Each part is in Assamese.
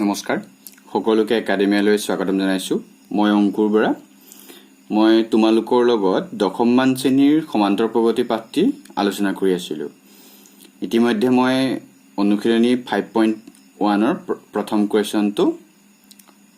নমস্কাৰ সকলোকে একাডেমিয়ালৈ স্বাগতম জনাইছো মই অংকুৰ বৰা মই তোমালোকৰ লগত দশমমান শ্ৰেণীৰ সমান্তৰ প্ৰগতি পাঠটি আলোচনা কৰি আছিলো ইতিমধ্যে মই অনুশীলনী 5.1 ৰ প্ৰথম কোৱেশ্যনটো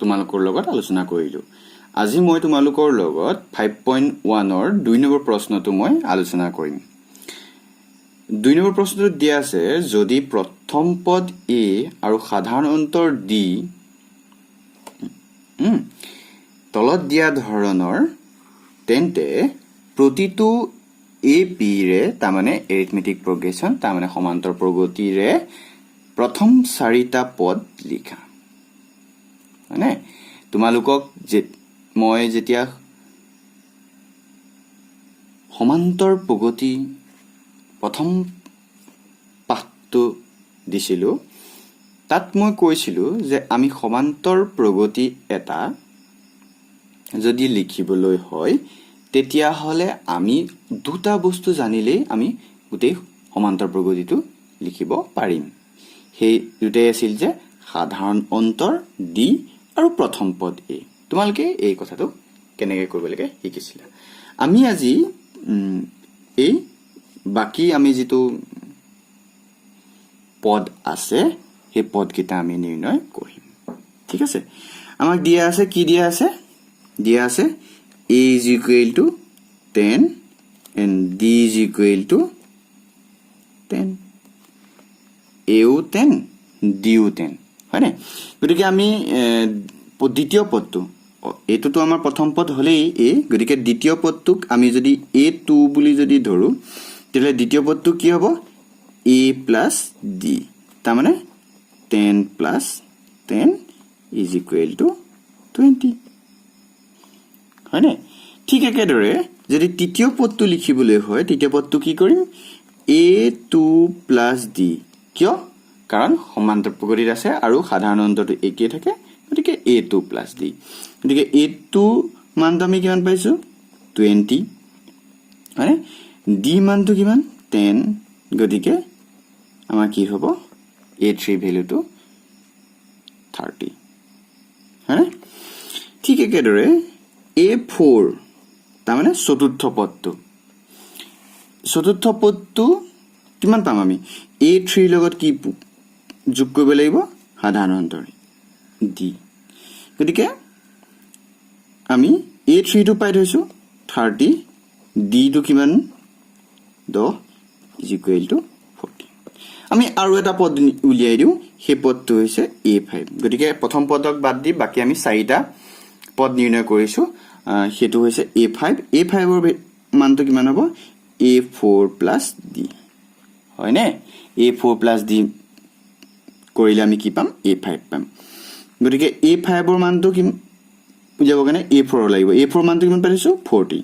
তোমালোকৰ লগত আলোচনা কৰিলো আজি মই তোমালোকৰ লগত 5.1 ৰ 2 নম্বৰ প্ৰশ্নটো মই আলোচনা কৰিম 2 নম্বৰ প্ৰশ্নটো দিয়া আছে যদি প্ৰথম পদ a আৰু সাধাৰণ অন্তৰ d তলত দিয়া ধৰণৰ তেন্তে প্ৰতিটো ab ৰে তাৰমানে এৰিথমেটিক প্ৰগ্ৰেছন তাৰমানে সমান্তৰ প্ৰগতিৰে প্ৰথম চাৰিটা পদ লিখা মানে তোমালোকক মই যেতিয়া সমান্তৰ প্ৰগতি প্ৰথম পাঠটো দিছিলো তাত মই কৈছিলো যে আমি সমান্তৰ প্ৰগতি এটা যদি লিখিবলৈ হয় তেতিয়া হলে আমি দুটা বস্তু জানিলেই আমি গোটেই সমান্তৰ প্ৰগতিটো লিখিব পাৰিম সেই দুটাই আছিল যে সাধাৰণ অন্তৰ d আৰু প্ৰথম পদ a তোমালোকে এই কথাটো কেনেকৈ কৰিব লাগে শিকিছিলা আমি আজি এই বাকি আমি যেটো পদ আছে হে পদ কিটা আমি নিৰ্ণয় কৰিম ঠিক আছে আমাক দিয়া আছে কি দিয়া আছে a is equal to 10 and d is equal to 10 a O 10 d ও 10 হয় না গতিকে আমি দ্বিতীয় পদটো এটোটো আমাৰ প্ৰথম পদ হলেই a গতিকে দ্বিতীয় পদটোক আমি যদি a2 বুলি যদি ধৰো তেলে দ্বিতীয় পদটো কি হ'ব a plus d তাৰমানে 10 plus 10 is equal to 20 হয়নে ঠিক একেদৰে যদি তৃতীয় পদটো লিখিবলৈ হয় তৃতীয় পদটো কি কৰিম a2 plus d কিয় কাৰণ সমান্তৰ প্ৰগতিত আছে আৰু সাধাৰণ অন্তৰটো একে থাকে গতিকে a2 plus d গতিকে a2 মানটো আমি কিমান পাইছো 20 হয়নে d মানটো কিমান 10 গতিকে আমাৰ কি হ'ব a3 ভ্যালুটো 30 হয়নে ঠিক একেদৰে a4 তাৰমানে চতুৰ্থ পদটো কিমান পাম আমি a3 লগত কি যোগ কৰিব লাগিব সাধাৰণ অন্তৰ d গতিকে আমি a3 টো পাই থৈছো 30 d টো কিমান 10 is equal to 40 আমি আৰু এটা পদ উলিয়াই দিও হে পদটো হৈছে a5 গতিকে প্ৰথম পদক বাদ দি বাকি আমি চাৰিটা পদ নিৰ্ণয় কৰিছো হেতু হৈছে a5 ৰ মানটো কিমান হ'ব a4 plus d হয়নে a4 plus d কৰিলে আমি কি পাম a5 পাম গতিকে a5 ৰ মানটো কি বুজাব কাৰণে a4 লাগিব a4 মানটো কিমান পাইছো 40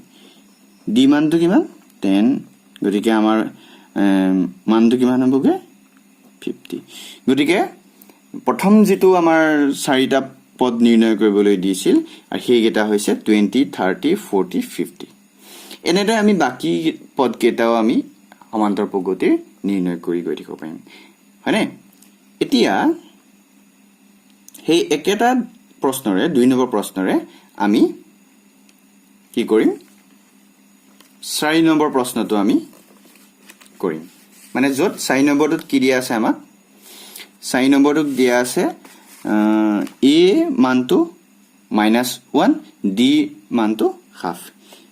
d মানটো কিমান 10 গতিকে আমাৰ মানটো কিমান হ'বগে 50 গতিকে প্ৰথম যেটো আমাৰ চাৰিটা পদ নিৰ্ণয় কৰিবলৈ দিছিল আৰু হেগেটা হৈছে 20 30 40 50 এনেদৰে আমি বাকি পদ কেটাও আমি সমান্তৰ প্ৰগতিৰ নিৰ্ণয় কৰি গৈ থাকিব পাৰিম হয়নে এতিয়া হেই একেটা প্ৰশ্নৰে 2 নম্বৰ প্ৰশ্নৰে আমি কি কৰিম 4 নম্বৰ প্ৰশ্নটো আমি কৰিম মানে যত 4 নম্বৰটোত কি দিয়া আছে আমাক 4 নম্বৰটোত দিয়া আছে a মানটো -1 d মানটো হাফ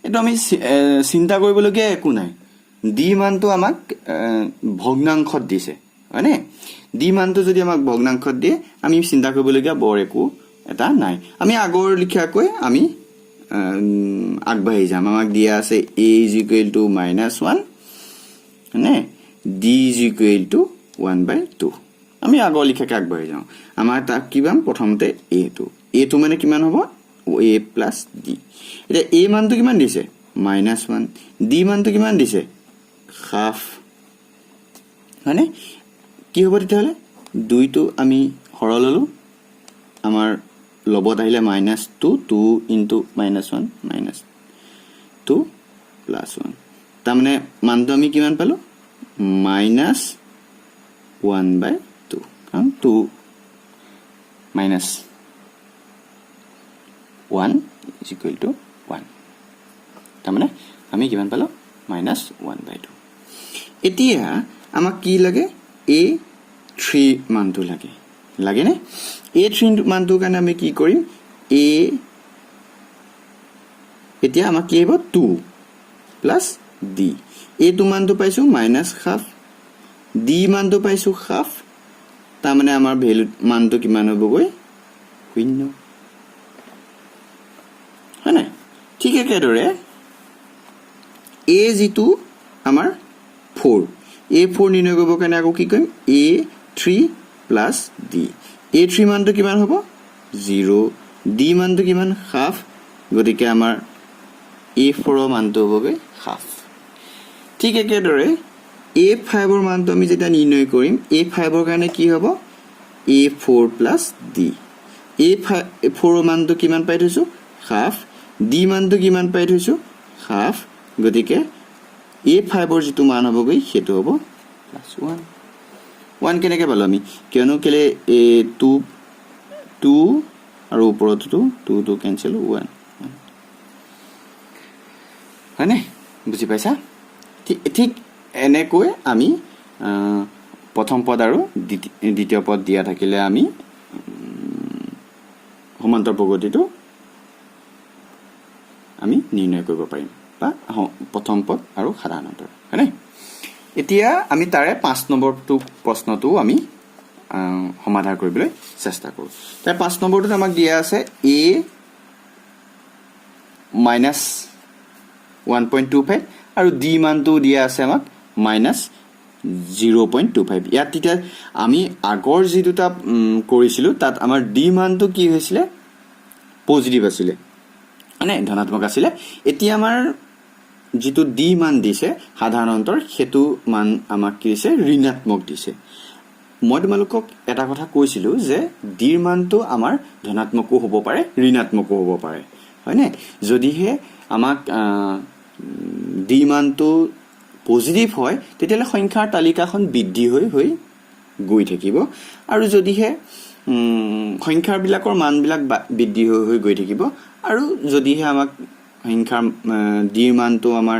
এটো আমি চিন্তা কৰিবলগীয়া একো নাই d মানটো আমাক ভগ্নাংশত দিছে হয়নে d মানটো যদি আমাক ভগ্নাংশত দিয়ে আমি চিন্তা কৰিবলগীয়া বৰ একো এটা নাই আমি আগৰ লিখাকৈ আমি আগবাঢ়ি যাম আমাক দিয়া আছে a is equal to -1 হয়নে d is equal to 1/2 আমি আগৰ লিখাকৈ আগবাঢ়ি যাওঁ আমাৰ তাক কি পাম প্ৰথমতে a2 মানে কিমান হ'ব a plus d এটা a মানটো কিমান দিছে -1 d মানটো কিমান দিছে হাফ হয়নে কি হ'ব তেতিয়াহলে 2 টো আমি হৰল ললো আমাৰ লবত আহিলে -2 into -1 -2 plus 1 তাৰমানে মানটো আমি কিমান পালো -1/2 কাৰণ 2 minus 1 is equal to 1 তাৰমানে আমি কিমান পালো minus 1/2 এতিয়া আমাক কি লাগে a3 মানটো লাগে নে a3 মানটো কাৰণে আমি কি কৰিম a এতিয়া আমাক কি হ'ব 2 plus d a টো মানটো পাইছো -1/2 d মানটো পাইছো 1/2 তাৰমানে আমাৰ ভ্যালু মানটো কিমান হ'বগৈ 0 হয়নে ঠিক একেদৰে a যেটো আমাৰ 4 a4 নিৰ্ণয় কৰিব কাৰণে আকৌ কি কৰিম a3 plus d a3 মানটো কিমান হ'ব 0 d মানটো কিমান 1/2 গতিকে আমাৰ a4 মানটো হ'বগৈ 1/2 ঠিক একেদৰে a5 ৰ মানটো আমি যেটা নিৰ্ণয় কৰিম a5 ৰ কাৰণে কি হ'ব a4 plus d a4 ৰ মানটো কিমান পাই থৈছো 1/2 d মানটো কিমান পাই থৈছো 1/2 গতিকে a5 ৰ যেটো মান হ'বগৈ হেতু হ'ব +1 কেনেকৈ পালো আমি কিয়নো কেলে a2 আৰু ওপৰতো 2 কেনসেল 1 হয়নে বুজি পাইছা ঠিক এনেকৈ আমি প্ৰথম পদ আৰু দ্বিতীয় পদ দিয়া থাকিলে আমি সমান্তৰ প্ৰগতিটো আমি নিৰ্ণয় কৰিব পাৰিম বা প্ৰথম পদ আৰু সাধাৰণ অন্তৰ হয়নে এতিয়া আমি তাৰে 5 নম্বৰটো প্ৰশ্নটো আমি সমাধান কৰিবলৈ চেষ্টা কৰো তাৰ 5 নম্বৰটোত আমাক দিয়া আছে a -1.25 আৰু d মানটো দিয়া আছে আমাক -0.25 ইয়াত তেতিয়া আমি আগৰ যি দুটা কৰিছিলো তাত আমাৰ d মানটো কি হৈছিল পজিটিভ আছিল মানে ধনাত্মক আছিল এতিয়া আমাৰ যেটো d মান দিছে সাধাৰণ অন্তৰ হেতু মান আমাক কি দিছে ঋণাত্মক দিছে মই তোমালোকক এটা কথা কৈছিলো যে d ৰ মানটো আমাৰ ধনাত্মকও হ'ব পাৰে ঋণাত্মকও হ'ব পাৰে হয়নে যদিহে আমাক d মানটো পজিটিভ হয় তেতিয়ালে সংখ্যাৰ তালিকাখন বৃদ্ধি হৈ গৈ থাকিব আৰু যদিহে সংখ্যাৰ বিলাকৰ মান বিলাক বৃদ্ধি হৈ গৈ থাকিব আৰু যদিহে আমাক সংখ্যাৰ d ৰ মানটো আমাৰ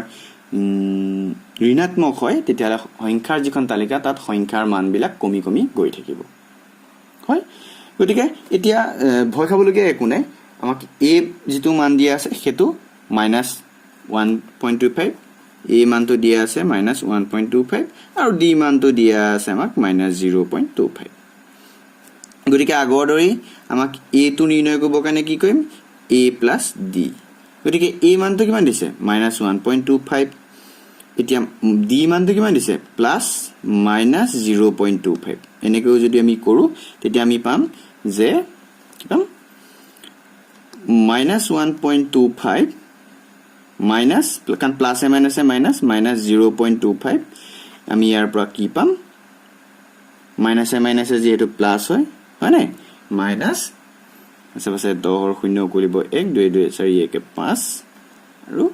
ঋণাত্মক হয় তেতিয়ালে সংখ্যাৰ যিখন তালিকা তাত সংখ্যাৰ মান বিলাক কমি গৈ থাকিব হয় গতিকে এতিয়া ভয় খাবলগীয়া একো নাই আমাক a যেটো মান দিয়া আছে হেতু -1.25 a মানটো দিয়া আছে -1.25 আৰু d মানটো দিয়া আছে আমাক -0.25 গতিকে আগৰ দৰেই আমাক a টো নিৰ্ণয় কৰিব কাৰণে কি কৰিম a plus d গতিকে a মানটো কিমান দিছে -1.25 এতিয়া d মানটো কিমান দিছে +-0.25 এনেকৈ যদি আমি কৰো তেতিয়া আমি পাম যে কি পাম -1.25 মাইনাস কাৰণ প্লাসে মাইনাসে মাইনাস -0.25 আমি ইয়াৰ পৰা কি পাম মাইনাসে মাইনাসে যেহেতু প্লাস হয় হয়নে মাইনাস আশেপাশে 10 ৰ 0 কৰিব 1 2 2 4 1 5 আৰু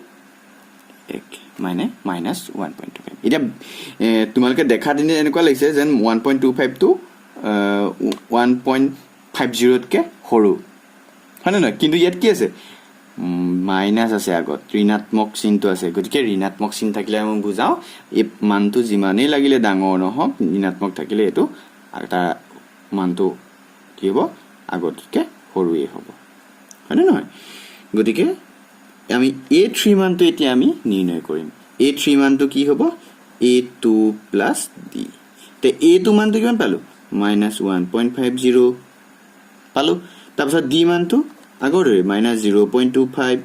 1 মানে -1.25 এটা তোমালকে দেখা দিনে এনেকুৱা লাগিছে যেন 1.25 টো 1.50 কে সৰু হয়নে না কিন্তু ইয়াত কি আছে মাইনাস আছে আগত ঋণাত্মক চিহ্নটো আছে গতিকে ঋণাত্মক চিহ্ন থাকিলে আমি বুজাও এই মানটো যিমানেই লাগিলে ডাঙৰ নহওক ঋণাত্মক থাকিলে এটো এটা মানটো কি হ'ব আগতকে সৰুই হ'ব হয়নে নহয় গতিকে আমি a3 মানটো এতিয়া আমি নিৰ্ণয় কৰিম a3 মানটো কি হ'ব a2 plus d তে a2 মানটো কিমান পালো -1.50 পালো তাৰপিছত d মানটো আগৰ দৰে -0.25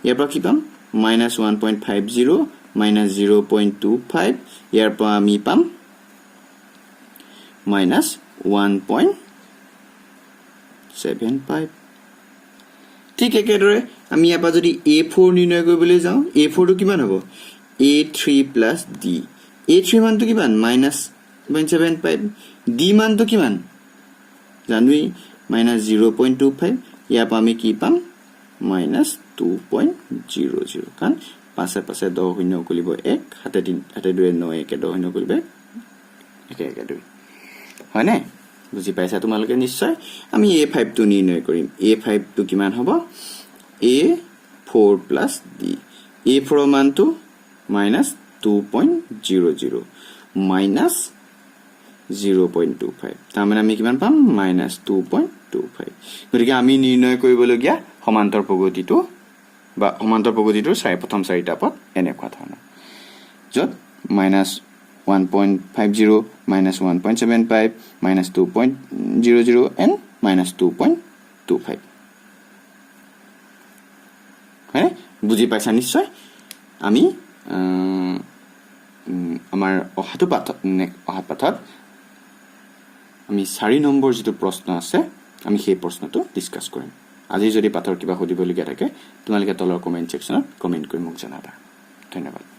ইয়াৰ পৰা কি পাম -1.50 -0.25 ইয়াৰ পৰা আমি পাম -1.75 ঠিক একেদৰে আমি ইয়াৰ পৰা যদি a4 নিৰ্ণয় কৰিবলৈ যাওঁ a4 টো কিমান হ'ব a3 plus d a3 মানটো কিমান -0.75 d মানটো কিমান জানুই -0.25 ইয়াৰ পৰা আমি কি পাম -2.00 কাৰণ পাছে পাছে 10 শূন্য কৰিব 1 হাতে 2 9 1 10 শূন্য কৰিব 1 1 2 হয়নে বুজি পাইছা তোমালোকে নিশ্চয় আমি a5 টো নিৰ্ণয় কৰিম a5 টো কিমান হ'ব a4 plus d a4 ৰ মানটো minus 2.00 minus 0.25 তাৰমানে আমি কিমান পাম minus 2.25 গতিকে আমি নিৰ্ণয় কৰিবলগীয়া সমান্তৰ প্ৰগতিটো বা সমান্তৰ প্ৰগতিটোৰ প্ৰথম চাৰিটা পদ এনেকুৱা ধৰণৰ য'ত minus 1.50 minus 1.75 minus 2.00 and minus 2.25 হ্যাঁ বুজি পাইছা নিশ্চয় আমি আমাৰ অহাটো পাঠত আমি 4 নম্বৰ যেটো প্ৰশ্ন আছে আমি সেই প্ৰশ্নটো ডিসকাস কৰিম আজি যদি পাঠৰ কিবা সুধিবলগীয়া থাকে তোমালোকে তলৰ কমেন্ট সেকশনত কমেন্ট কৰি মোক জনাবা ধন্যবাদ